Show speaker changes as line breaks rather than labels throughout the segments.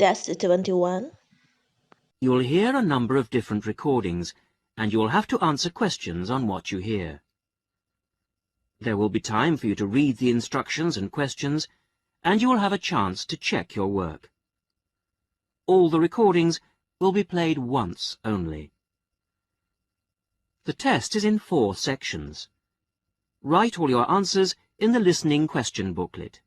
TEST-21.
You'll hear a number of different recordings, and you'll have to answer questions on what you hear. There will be time for you to read the instructions and questions, and you will have a chance to check your work. All the recordings will be played once only. The test is in 4 sections. Write all your answers in the listening question booklet.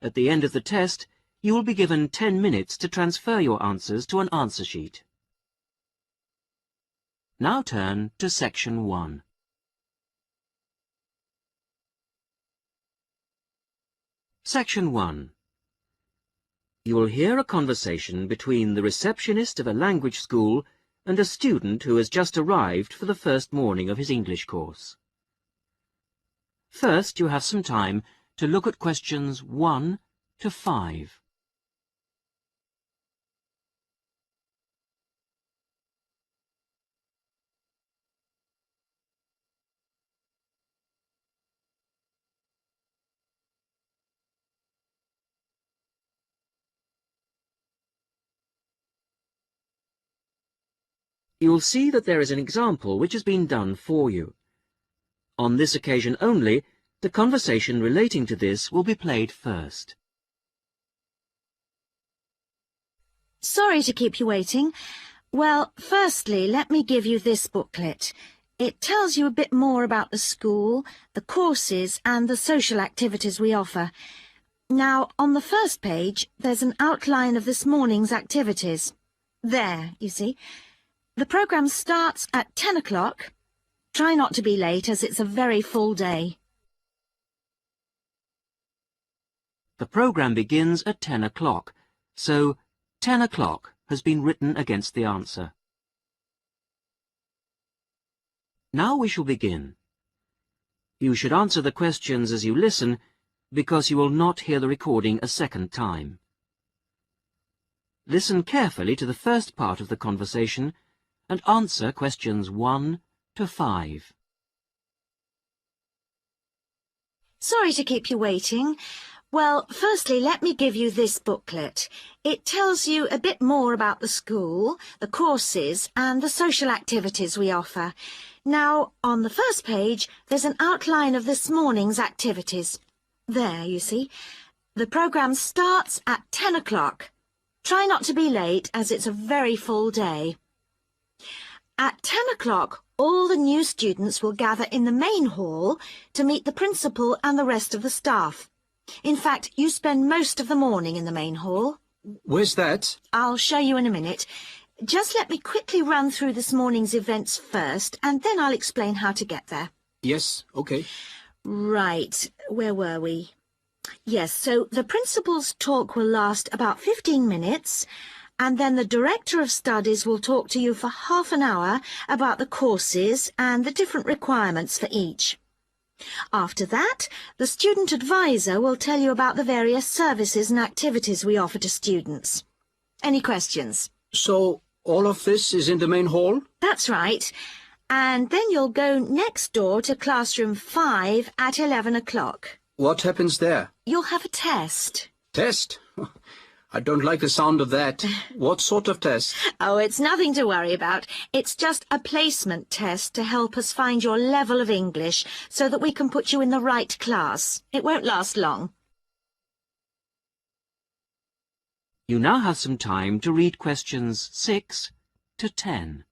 At the end of the test, you will be given 10 minutes to transfer your answers to an answer sheet. Now turn to Section 1. Section 1. You will hear a conversation between the receptionist of a language school and a student who has just arrived for the first morning of his English course. First, you have some time to look at questions 1 to 5. You will see that there is an example which has been done for you. On this occasion only, the conversation relating to this will be played first.
Sorry to keep you waiting. Well, firstly, let me give you this booklet. It tells you a bit more about the school, the courses and the social activities we offer. Now, on the first page, there's an outline of this morning's activities. There, you see. The programme starts at 10 o'clock. Try not to be late, as it's a very full day.
The programme begins at 10 o'clock, so 10 o'clock has been written against the answer. Now we shall begin. You should answer the questions as you listen, because you will not hear the recording a second time. Listen carefully to the first part of the conversation and answer questions 1 to 5.
Sorry to keep you waiting. Well, firstly, let me give you this booklet. It tells you a bit more about the school, the courses and the social activities we offer. Now, on the first page, there's an outline of this morning's activities. There, you see. The programme starts at 10 o'clock. Try not to be late, as it's a very full day. At 10 o'clock, all the new students will gather in the main hall to meet the principal and the rest of the staff. In fact, you spend most of the morning in the main hall.
Where's that?
I'll show you in a minute. Just let me quickly run through this morning's events first, and then I'll explain how to get there.
Yes, okay.
Right, where were we? Yes, so the principal's talk will last about 15 minutes, and then the Director of Studies will talk to you for half an hour about the courses and the different requirements for each. After that, the Student Advisor will tell you about the various services and activities we offer to students. Any questions?
So, all of this is in the main hall?
That's right. And then you'll go next door to classroom 5 at 11 o'clock.
What happens there?
You'll have a test.
Test? I don't like the sound of that. What sort of test?
Oh, it's nothing to worry about. It's just a placement test to help us find your level of English so that we can put you in the right class. It won't last long.
You now have some time to read questions 6 to 10.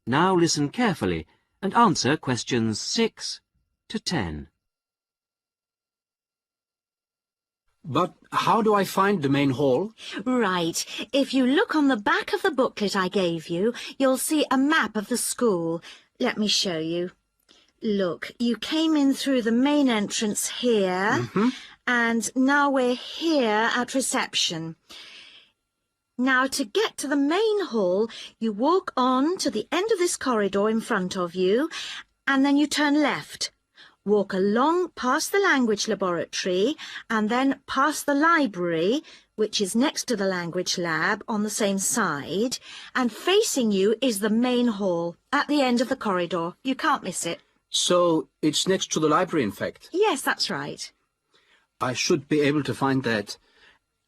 Now listen carefully and answer questions 6 to 10.
But how do I find the main hall?
Right. If you look on the back of the booklet I gave you, you'll see a map of the school. Let me show you. Look, you came in through the main entrance here, and now we're here at reception. Now, to get to the main hall, you walk on to the end of this corridor in front of you, and then you turn left. Walk along past the language laboratory and then past the library, which is next to the language lab on the same side, and facing you is the main hall at the end of the corridor. You can't miss it.
So it's next to the library, in fact.
Yes, that's right.
I should be able to find that.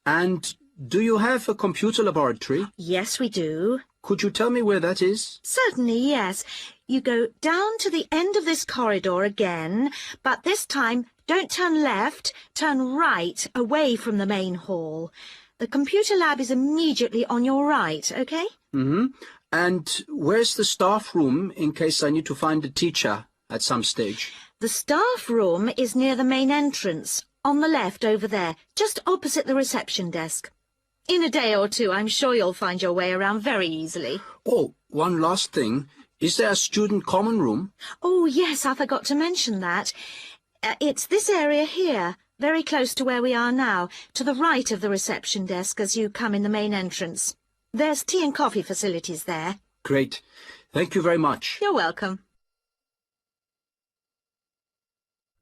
And do you have a computer laboratory?
Yes, we do.
Could you tell me where that is?
Certainly, yes. You go down to the end of this corridor again, but this time don't turn left, turn right, away from the main hall. The computer lab is immediately on your right, OK?
Mm-hmm. And where's the staff room in case I need to find a teacher at some stage?
The staff room is near the main entrance, on the left over there, just opposite the reception desk. In a day or two, I'm sure you'll find your way around very easily.
Oh, one last thing. Is there a student common room?
Oh, yes, I forgot to mention that. It's this area here, very close to where we are now, to the right of the reception desk as you come in the main entrance. There's tea and coffee facilities there.
Great. Thank you very much.
You're welcome.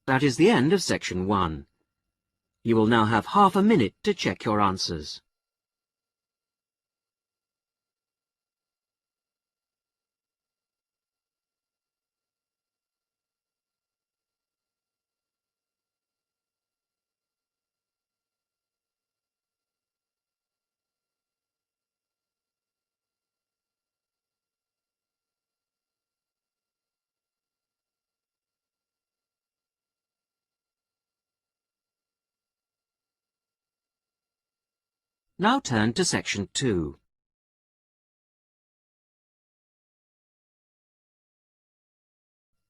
That is the end of section 1. You will now have half a minute to check your answers. Now turn to section 2.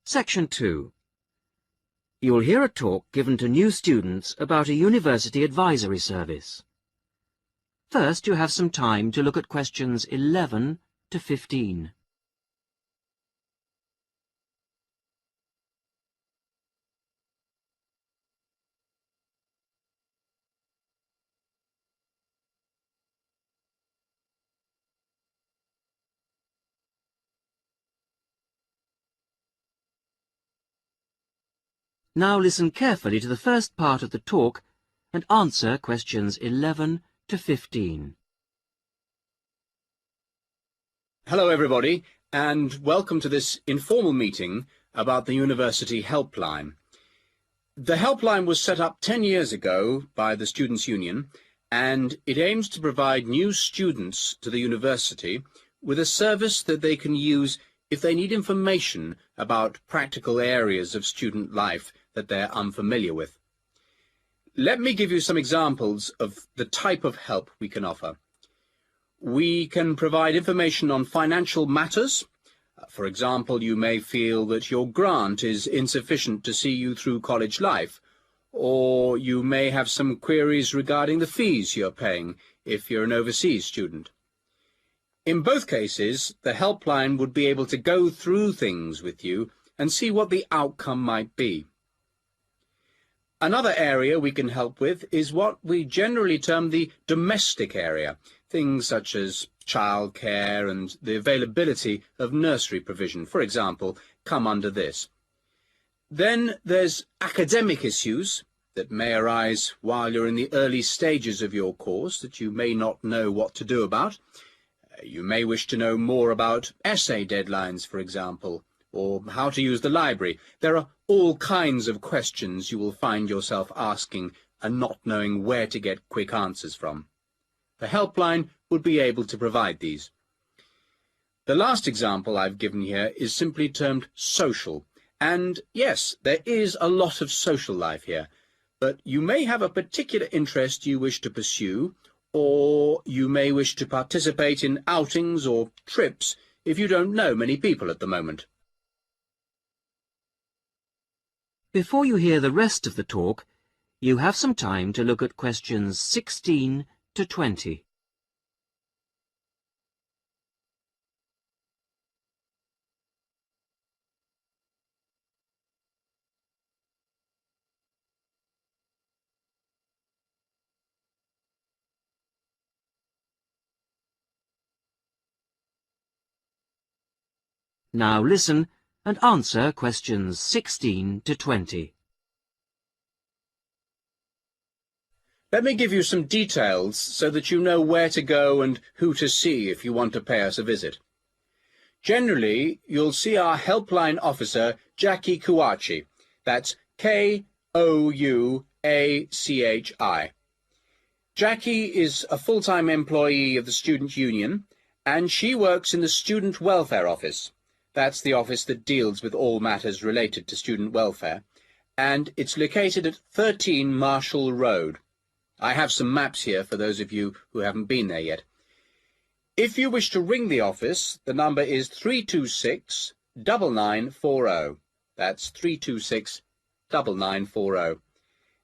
Section 2. You will hear a talk given to new students about a university advisory service. First, you have some time to look at questions 11 to 15. Now listen carefully to the first part of the talk and answer questions 11 to 15.
Hello, everybody, and welcome to this informal meeting about the University Helpline. The Helpline was set up 10 years ago by the Students' Union, and it aims to provide new students to the university with a service that they can use if they need information about practical areas of student life that they're unfamiliar with. Let me give you some examples of the type of help we can offer. We can provide information on financial matters. For example, you may feel that your grant is insufficient to see you through college life, or you may have some queries regarding the fees you're paying if you're an overseas student. In both cases, the helpline would be able to go through things with you and see what the outcome might be. Another area we can help with is what we generally term the domestic area, things such as childcare and the availability of nursery provision, for example, come under this. Then there's academic issues that may arise while you're in the early stages of your course that you may not know what to do about. You may wish to know more about essay deadlines, for example, or how to use the library. There are all kinds of questions you will find yourself asking and not knowing where to get quick answers from. The helpline would be able to provide these. The last example I've given here is simply termed social. And yes, there is a lot of social life here, but you may have a particular interest you wish to pursue, or you may wish to participate in outings or trips if you don't know many people at the moment.
Before you hear the rest of the talk, you have some time to look at questions 16 to 20. Now listen and answer questions 16 to 20.
Let me give you some details so that you know where to go and who to see if you want to pay us a visit. Generally, you'll see our helpline officer, Jackie Kouachi. That's Kouachi. Jackie is a full-time employee of the Student Union, and she works in the Student Welfare Office. That's the office that deals with all matters related to student welfare, and it's located at 13 Marshall Road. I have some maps here for those of you who haven't been there yet. If you wish to ring the office, the number is 326-9940. That's 326-9940.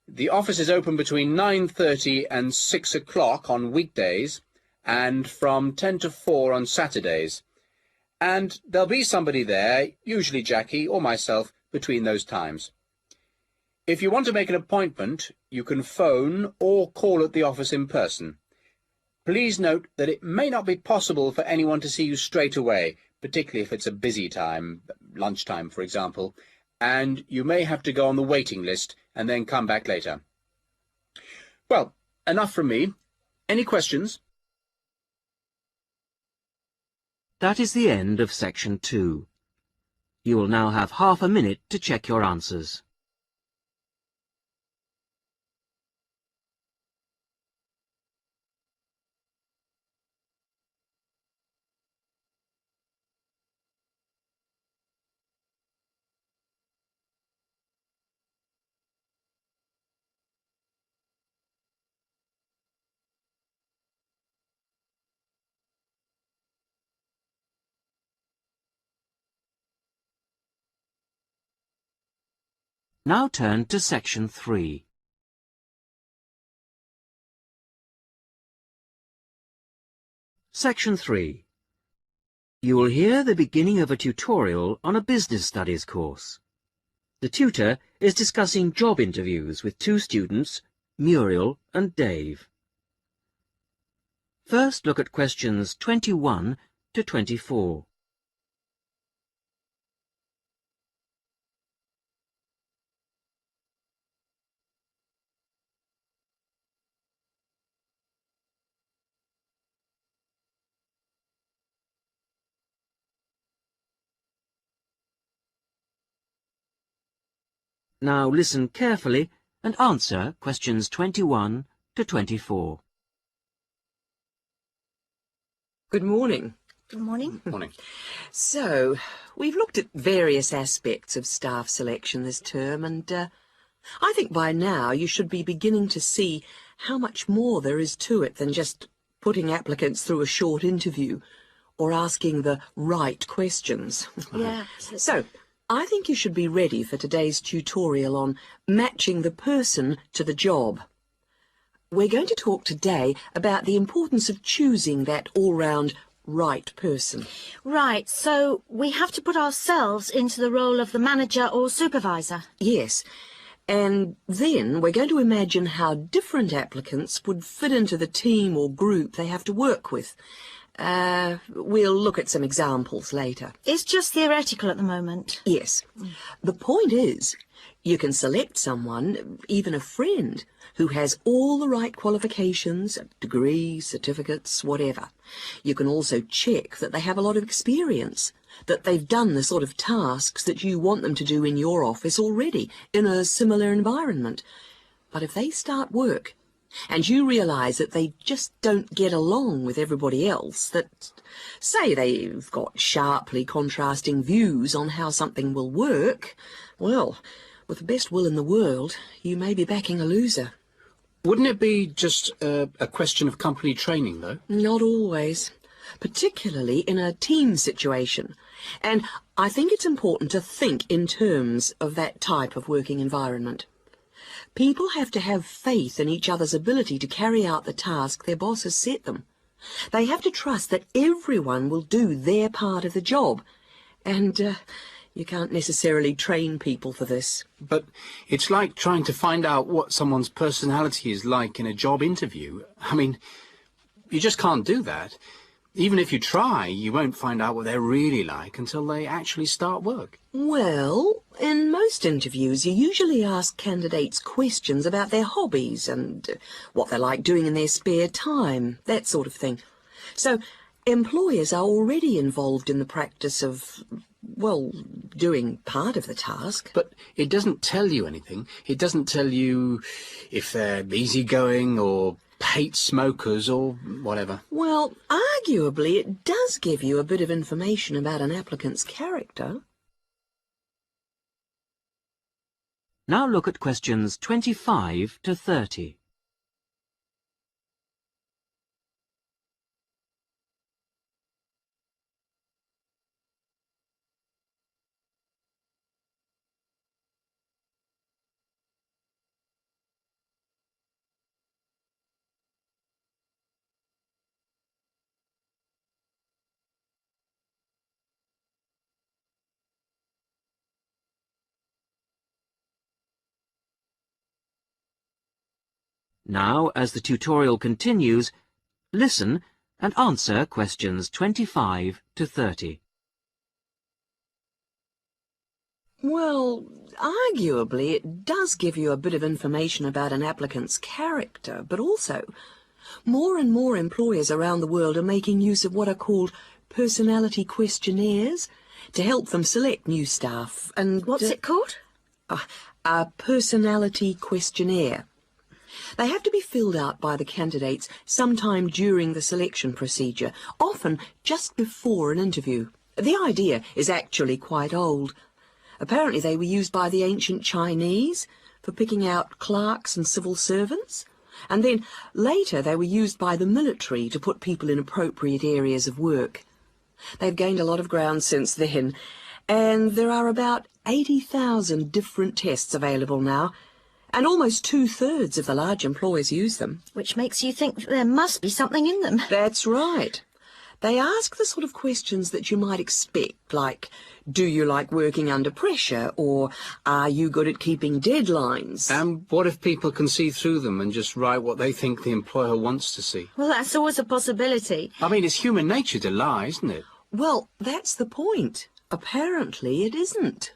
The office is open between 9:30 and 6 o'clock on weekdays and from 10 to 4 on Saturdays. And there'll be somebody there, usually Jackie or myself, between those times. If you want to make an appointment, you can phone or call at the office in person. Please note that it may not be possible for anyone to see you straight away, particularly if it's a busy time, lunchtime for example, and you may have to go on the waiting list and then come back later. Well, enough from me. Any questions?
That is the end of section 2. You will now have half a minute to check your answers. Now turn to section 3. Section 3. You will hear the beginning of a tutorial on a business studies course. The tutor is discussing job interviews with two students, Muriel and Dave. First, look at questions 21 to 24. Now listen carefully and answer questions 21 to 24.
Good morning.
Good morning.
Morning.
So, we've looked at various aspects of staff selection this term, and I think by now you should be beginning to see how much more there is to it than just putting applicants through a short interview or asking the right questions.
Yeah.
So, I think you should be ready for today's tutorial on matching the person to the job. We're going to talk today about the importance of choosing that all-round right person.
Right, so we have to put ourselves into the role of the manager or supervisor.
Yes, and then we're going to imagine how different applicants would fit into the team or group they have to work with. We'll look at some examples later.
It's just theoretical at the moment.
Yes. The point is, you can select someone, even a friend, who has all the right qualifications, degrees, certificates, whatever. You can also check that they have a lot of experience, that they've done the sort of tasks that you want them to do in your office already, in a similar environment. But if they start work, and you realise that they just don't get along with everybody else, that, say, they've got sharply contrasting views on how something will work, well, with the best will in the world, you may be backing a loser.
Wouldn't it be just a question of company training, though?
Not always, particularly in a team situation. And I think it's important to think in terms of that type of working environment. People have to have faith in each other's ability to carry out the task their boss has set them. They have to trust that everyone will do their part of the job. And you can't necessarily train people for this.
But it's like trying to find out what someone's personality is like in a job interview. I mean, you just can't do that. Even if you try, you won't find out what they're really like until they actually start work.
Well, in most interviews, you usually ask candidates questions about their hobbies and what they like doing in their spare time, that sort of thing. So, employers are already involved in the practice of, well, doing part of the task.
But it doesn't tell you anything. It doesn't tell you if they're easygoing or hate smokers or whatever.
Well, arguably, it does give you a bit of information about an applicant's character.
Now look at questions 25 to 30. Now, as the tutorial continues, listen and answer questions 25 to 30.
Well, arguably, it does give you a bit of information about an applicant's character, but also, more and more employers around the world are making use of what are called personality questionnaires to help them select new staff. And
What's it called?
A personality questionnaire. They have to be filled out by the candidates sometime during the selection procedure, often just before an interview. The idea is actually quite old. Apparently they were used by the ancient Chinese for picking out clerks and civil servants, and then later they were used by the military to put people in appropriate areas of work. They've gained a lot of ground since then, and there are about 80,000 different tests available now, and almost 2/3 of the large employers use them.
Which makes you think that there must be something in them.
That's right. They ask the sort of questions that you might expect, like, do you like working under pressure, or are you good at keeping deadlines?
And what if people can see through them and just write what they think the employer wants to see?
Well, that's always a possibility.
I mean, it's human nature to lie, isn't it?
Well, that's the point. Apparently it isn't.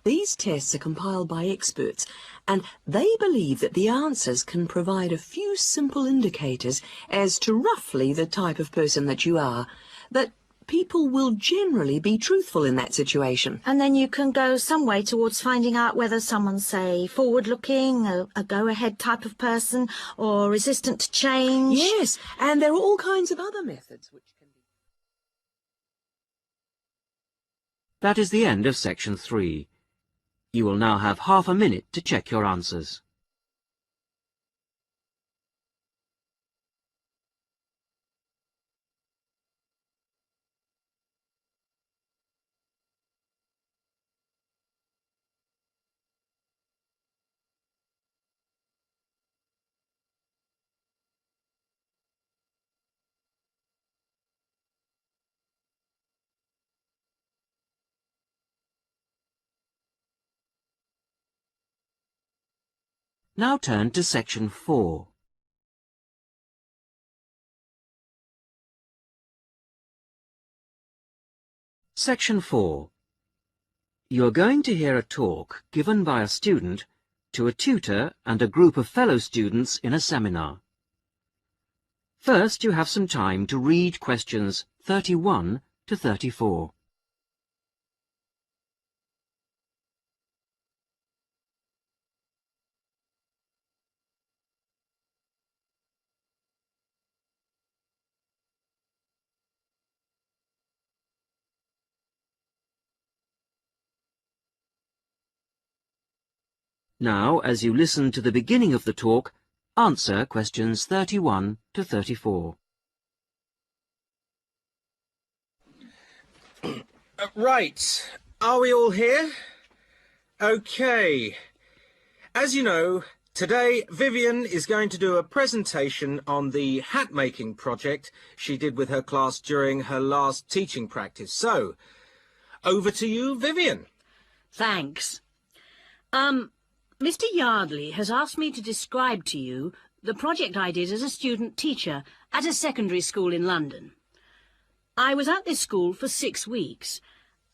These tests are compiled by experts, and they believe that the answers can provide a few simple indicators as to roughly the type of person that you are, that people will generally be truthful in that situation.
And then you can go some way towards finding out whether someone's, say, forward-looking, a go-ahead type of person, or resistant to change.
Yes, and there are all kinds of other methods which can be...
That is the end of section 3. You will now have half a minute to check your answers. Now turn to section 4. Section 4. You are going to hear a talk given by a student to a tutor and a group of fellow students in a seminar. First, you have some time to read questions 31 to 34. Now, as you listen to the beginning of the talk, answer questions 31 to 34.
Right. Are we all here? Okay. As you know, today Vivian is going to do a presentation on the hat-making project she did with her class during her last teaching practice. So, over to you, Vivian.
Thanks. Mr. Yardley has asked me to describe to you the project I did as a student teacher at a secondary school in London. I was at this school for 6 weeks,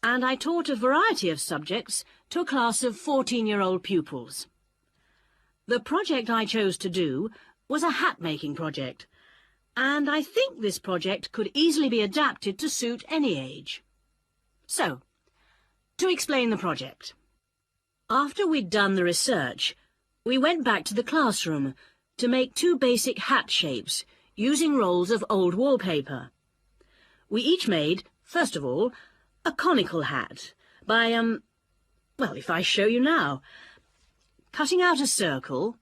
and I taught a variety of subjects to a class of 14-year-old pupils. The project I chose to do was a hat-making project, and I think this project could easily be adapted to suit any age. So, to explain the project. After we'd done the research, we went back to the classroom to make 2 basic hat shapes using rolls of old wallpaper. We each made, first of all, a conical hat by, well, if I show you now, cutting out a circle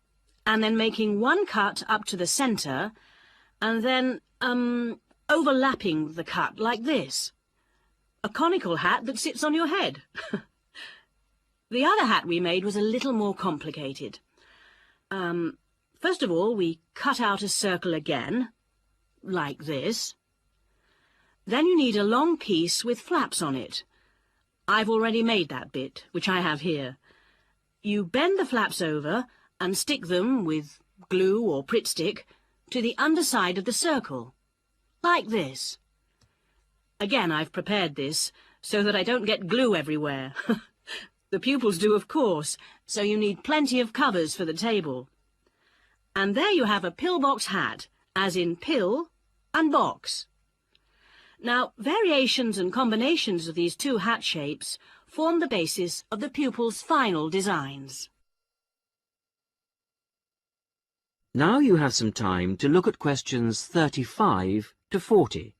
and then making 1 cut up to the centre and then, overlapping the cut like this. A conical hat that sits on your head. The other hat we made was a little more complicated. First of all, we cut out a circle again, like this. Then you need a long piece with flaps on it. I've already made that bit, which I have here. You bend the flaps over and stick them with glue or Pritt stick to the underside of the circle, like this. Again, I've prepared this so that I don't get glue everywhere. The pupils do, of course, so you need plenty of covers for the table. And there you have a pillbox hat, as in pill and box. Now, variations and combinations of these 2 hat shapes form the basis of the pupils' final designs.
Now you have some time to look at questions 35 to 40.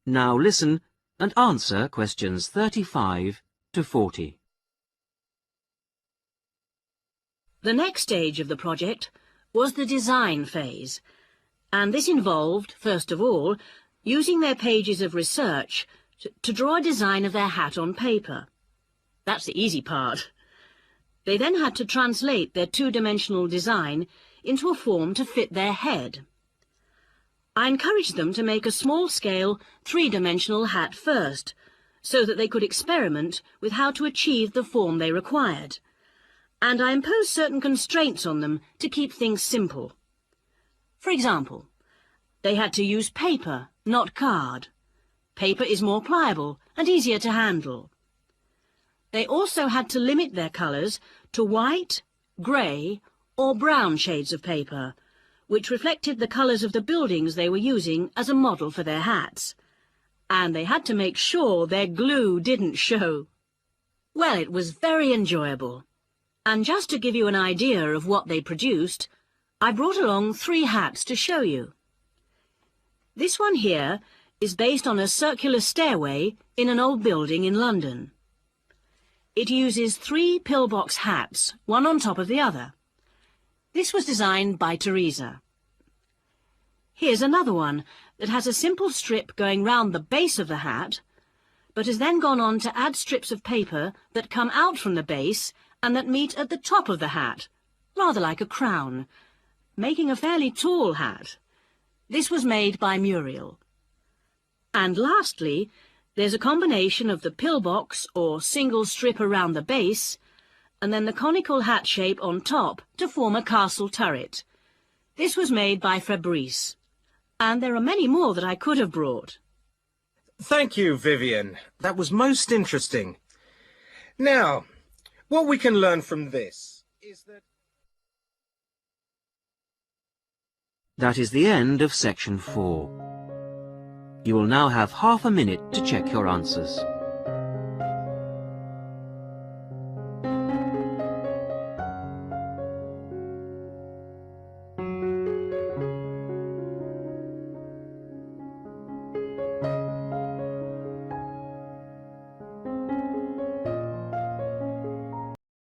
Now listen and answer questions 35 to 40.
The next stage of the project was the design phase, and this involved, first of all, using their pages of research to draw a design of their hat on paper. That's the easy part. They then had to translate their 2-dimensional design into a form to fit their head. I encouraged them to make a small-scale, 3-dimensional hat first, so that they could experiment with how to achieve the form they required. And I imposed certain constraints on them to keep things simple. For example, they had to use paper, not card. Paper is more pliable and easier to handle. They also had to limit their colours to white, grey or brown shades of paper, which reflected the colours of the buildings they were using as a model for their hats. And they had to make sure their glue didn't show. Well, it was very enjoyable. And just to give you an idea of what they produced, I brought along 3 hats to show you. This one here is based on a circular stairway in an old building in London. It uses 3 pillbox hats, one on top of the other. This was designed by Teresa. Here's another one that has a simple strip going round the base of the hat, but has then gone on to add strips of paper that come out from the base and that meet at the top of the hat, rather like a crown, making a fairly tall hat. This was made by Muriel. And lastly, there's a combination of the pillbox or single strip around the base and then the conical hat shape on top to form a castle turret. This was made by Fabrice, and there are many more that I could have brought.
Thank you, Vivian. That was most interesting. Now, what we can learn from this is that...
That is the end of section 4. You will now have half a minute to check your answers.